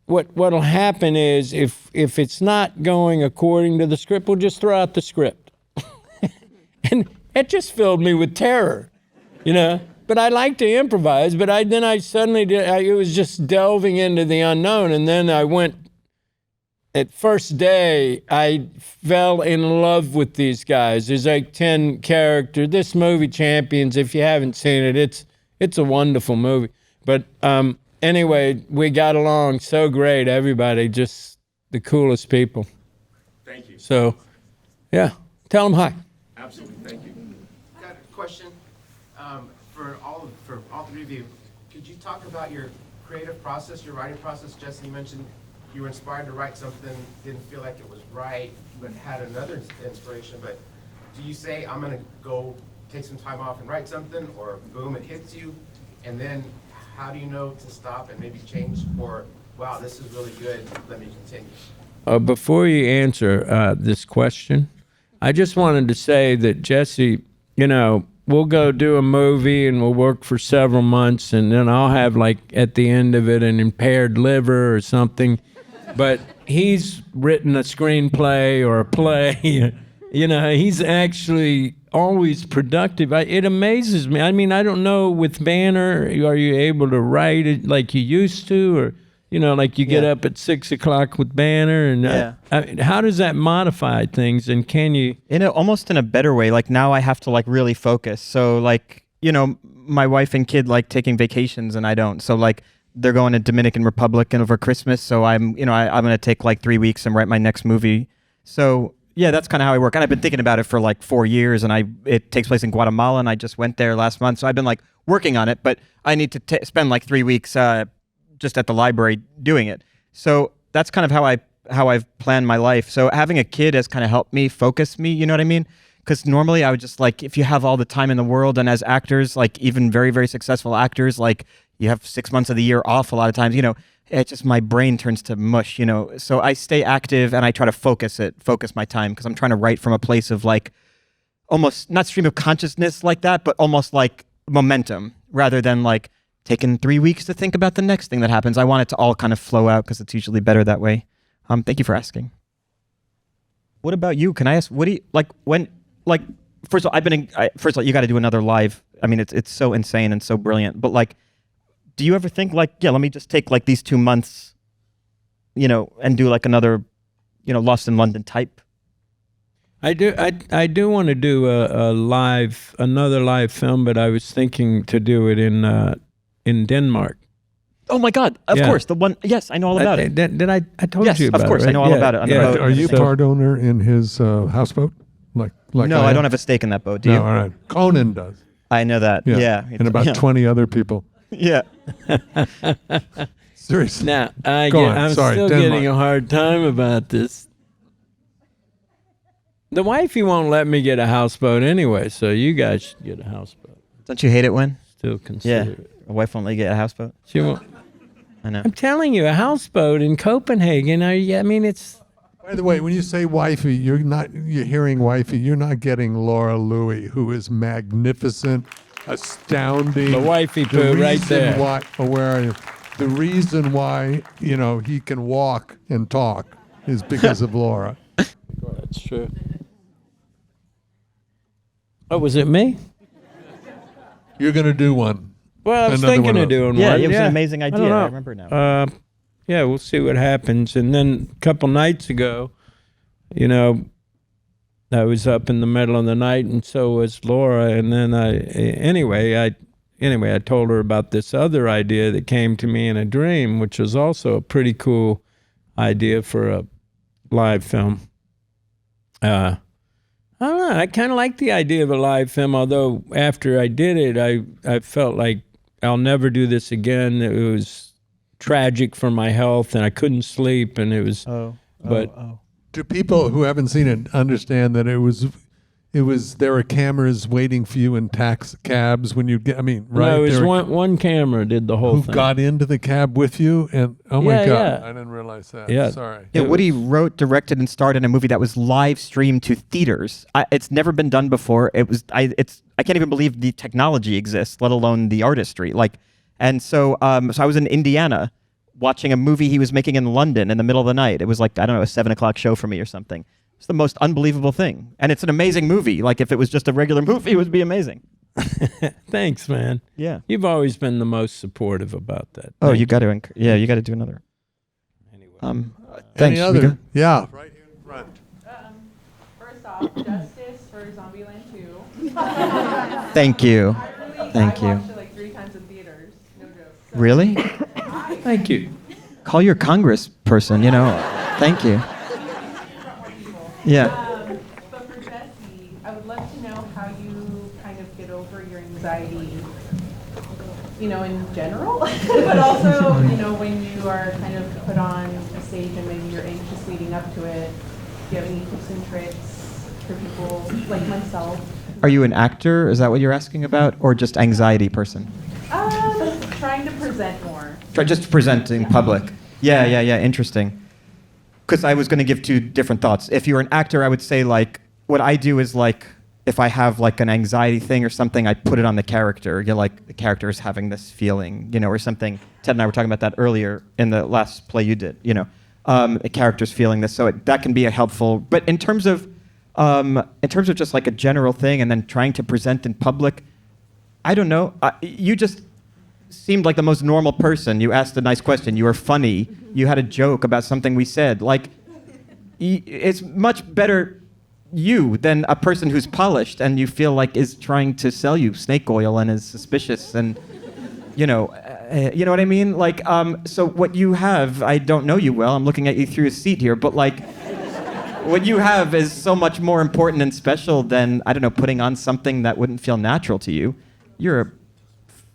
what'll happen is if it's not going according to the script, we'll just throw out the script. And it just filled me with terror, But I like to improvise, but I suddenly it was just delving into the unknown. And then I went, at first day, I fell in love with these guys. There's like 10 characters. This movie, Champions, if you haven't seen it, it's a wonderful movie. But anyway, we got along so great, everybody, just the coolest people. Thank you. So, yeah, tell them hi. Absolutely. Thank you. Got a question for all three of you. Could you talk about your creative process, your writing process? Jesse, you mentioned you were inspired to write something, didn't feel like it was right, but had another inspiration. But do you say, I'm going to go take some time off and write something, or boom, it hits you? And then how do you know to stop and maybe change, or wow, this is really good, let me continue? Before you answer this question, I just wanted to say that Jesse, we'll go do a movie and we'll work for several months, and then I'll have like at the end of it an impaired liver or something. But he's written a screenplay or a play. He's actually always productive. It amazes me. I mean, I don't know, with Banner, are you able to write it like you used to, or like you get Yeah. up at 6 o'clock with Banner, and Yeah. how does that modify things? And can you? Almost in a better way. Like now I have to like really focus. So like, my wife and kid like taking vacations and I don't. So like they're going to Dominican Republic and over Christmas. So I'm going to take like 3 weeks and write my next movie. So yeah, that's kind of how I work. And I've been thinking about it for like 4 years, and it takes place in Guatemala, and I just went there last month. So I've been like working on it, but I need to spend like 3 weeks just at the library doing it. So that's kind of how I've planned my life. So having a kid has kind of helped me focus me, you know what I mean? Because normally I would just like, if you have all the time in the world, and as actors, like even very, very successful actors, like you have 6 months of the year off a lot of times, it just, my brain turns to mush, So I stay active and I try to focus my time, because I'm trying to write from a place of like, almost not stream of consciousness like that, but almost like momentum, rather than like taking 3 weeks to think about the next thing that happens. I want it to all kind of flow out, because it's usually better that way. Thank you for asking. What about you? Can I ask, what do you, like, when, like, first of all, first of all, you got to do another live. I mean, it's so insane and so brilliant, but like, do you ever think like, yeah, let me just take like these 2 months, and do like another, Lost in London type? I do want to do another live film, but I was thinking to do it in Denmark. Oh my God! Of course, the one. Yes, I know all about it. Did I told Yes, you about it? of course, right? I know all about it. On the boat. Are you part owner in his houseboat? Like no, I don't have a stake in that boat. Do you? No, all right. Conan does. I know that. Yeah. And about 20 other people. Yeah. Seriously. Now, I'm still Denmark. getting a hard time about this. The wifey won't let me get a houseboat anyway, so you guys should get a houseboat. Don't you hate it when? Still consider it. A wife won't let you get a houseboat. She won't. I know. I'm telling you, a houseboat in Copenhagen. It's. By the way, when you say wifey, you're hearing wifey, you're not getting Laura Louie, who is magnificent, astounding. The wifey poo right there. Where are you? The reason why, he can walk and talk is because of Laura. That's true. Oh, was it me? You're going to do one. Well, I was Another thinking one of of- doing Yeah, one. it was an amazing I idea. don't know. I remember now. Yeah, we'll see what happens. And then a couple nights ago, I was up in the middle of the night, and so was Laura. And then I told her about this other idea that came to me in a dream, which was also a pretty cool idea for a live film. I don't know. I kind of like the idea of a live film, although after I did it, I felt like I'll never do this again. It was tragic for my health, and I couldn't sleep, and it was. Do people who haven't seen it understand that it was there were cameras waiting for you in tax cabs when you get, right? No, it was There were- one camera did the whole who thing. got into the cab with you, and oh my Yeah, God, yeah. I didn't realize that. Yeah. Sorry. Yeah, It Woody wrote, directed, and starred in a movie that was live streamed to theaters. It's never been done before. I can't even believe the technology exists, let alone the artistry. So I was in Indiana watching a movie he was making in London in the middle of the night. It was like, I don't know, a 7:00 show for me or something. It's the most unbelievable thing, and it's an amazing movie. Like if it was just a regular movie, it would be amazing. Thanks, man. Yeah. You've always been the most supportive about that. Oh, Thank you got to, you got to do another. Anyway. Thanks. Any other? Mika. Yeah. Right here in front. First off, justice for Zombieland 2. Thank you. Thank I you. watched it like 3 times in theaters. No joke. So, Really? Thank you. Call your Congress person. Thank you. Yeah. But for Jesse, I would love to know how you kind of get over your anxiety, in general, but also, when you are kind of put on a stage and maybe you're anxious leading up to it. Do you have any tips and tricks for people like myself? Are you an actor? Is that what you're asking about? Or just anxiety person? Trying to present more. Try just to present in public. Yeah. Interesting. Because I was going to give 2 different thoughts. If you're an actor, I would say what I do is if I have an anxiety thing or something, I put it on the character. The character is having this feeling, or something. Ted and I were talking about that earlier in the last play you did. The character's feeling this, so that can be a helpful. But in terms of just a general thing, and then trying to present in public, I don't know. You just seemed like the most normal person. You asked a nice question. You were funny. You had a joke about something we said. It's much better you than a person who's polished and you feel like is trying to sell you snake oil and is suspicious and you know what I mean? So what you have, I don't know you well. I'm looking at you through a seat here, but what you have is so much more important and special than, I don't know, putting on something that wouldn't feel natural to you. You're a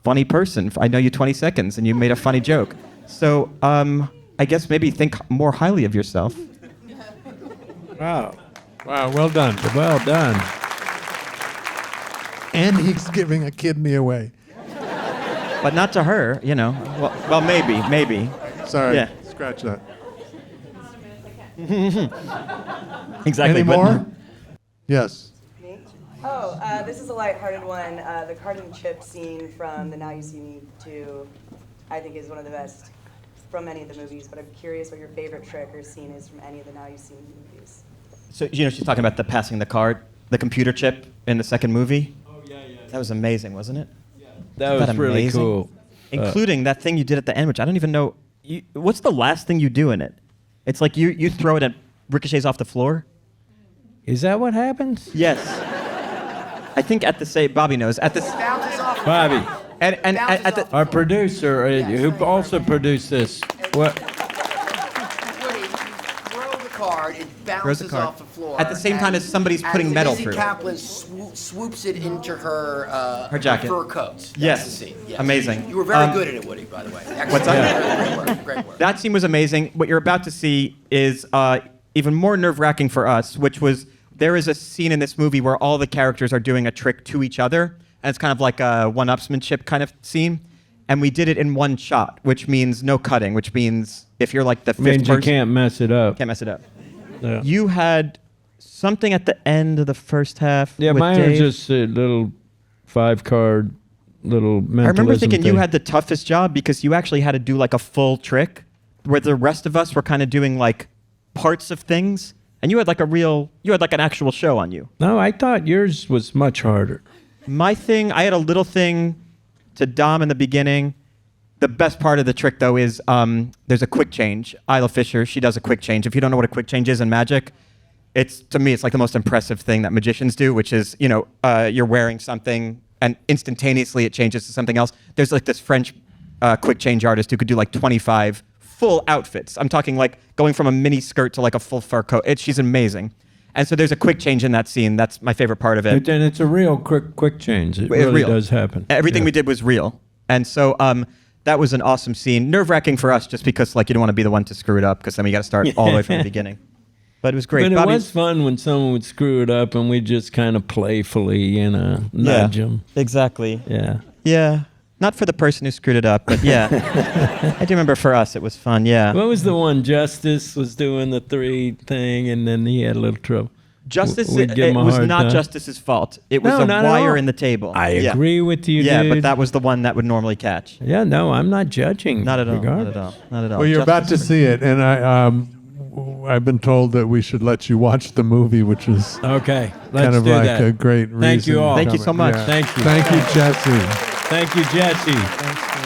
funny person. I know you 20 seconds and you made a funny joke. So I guess maybe think more highly of yourself. Wow. Wow, well done. Well done. And he's giving a kidney away. But not to her, you know. Well, maybe. Sorry, Yeah. scratch that. Exactly. Any but- more? Yes. Me? Oh, this is a lighthearted one. The card and chip scene from the Now You See Me 2, I think is one of the best from any of the movies, but I'm curious what your favorite trick or scene is from any of the Now You See Me movies. So, you know, she's talking about the passing the card, the computer chip in the second movie. Oh, yeah. That was amazing, wasn't it? That Isn't was really amazing? cool. Including that thing you did at the end, which I don't even know. What's the last thing you do in it? It's like you throw it and ricochets off the floor. Is that what happens? Yes. I think at the same, Bobby knows. At the Bobby, and at the our producer, who also produced this. What? Woody, throw the card, it throws the bounces card off the floor. at the same time as somebody's putting metal Lizzie through. Kaplan swoops it into her Her jacket. fur coat. That's Yes. the scene. Yes. Amazing. You were very good at it, Woody, by the way. Excellent. What's that? Great work. Great work. That scene was amazing. What you're about to see is even more nerve-wracking for us, which was there is a scene in this movie where all the characters are doing a trick to each other, and it's kind of like a one-upsmanship kind of scene. And we did it in one shot, which means no cutting, which means if you're like the fifth Means you person, can't mess it up. can't mess it up. Yeah. You had something at the end of the first half. Yeah, with mine Dave. was just a little 5-card little mentalism I remember thinking you thing. had the toughest job because you actually had to do like a full trick, where the rest of us were kind of doing like parts of things, and you had like an actual show on you. No, I thought yours was much harder. My thing, I had a little thing to Dom in the beginning. The best part of the trick, though, is there's a quick change. Isla Fisher, she does a quick change. If you don't know what a quick change is in magic, to me, it's like the most impressive thing that magicians do, which is, you're wearing something and instantaneously it changes to something else. There's like this French quick change artist who could do like 25 full outfits. I'm talking like going from a mini skirt to like a full fur coat. She's amazing. And so there's a quick change in that scene. That's my favorite part of it. And it's a real quick change. It really real. does happen. Everything Yeah. we did was real. And so that was an awesome scene. Nerve-wracking for us just because like you don't want to be the one to screw it up because then we got to start all the way from the beginning. But it was great. But it Bobby- was fun when someone would screw it up and we just kind of playfully, nudge them. Exactly. Yeah. Yeah. Not for the person who screwed it up, but yeah. I do remember for us it was fun, yeah. What was the one? Justice was doing the 3 thing and then he had a little trouble. Justice, We'd give it him a was hard not time. Justice's fault. It was No, a not at wire all. in the table. I Yeah. agree with you, Yeah, dude. but that was the one that would normally catch. Yeah, no, I'm not judging. Not at all. regardless. Not at all. Not at all. Well, you're about to Justice- see it, and I've been told that we should let you watch the movie, which is Okay, let's kind of do like that. a great reason. Thank you all. Thank you so much. Yeah. Thank you. Thank you, Jesse. Thank you, Jesse.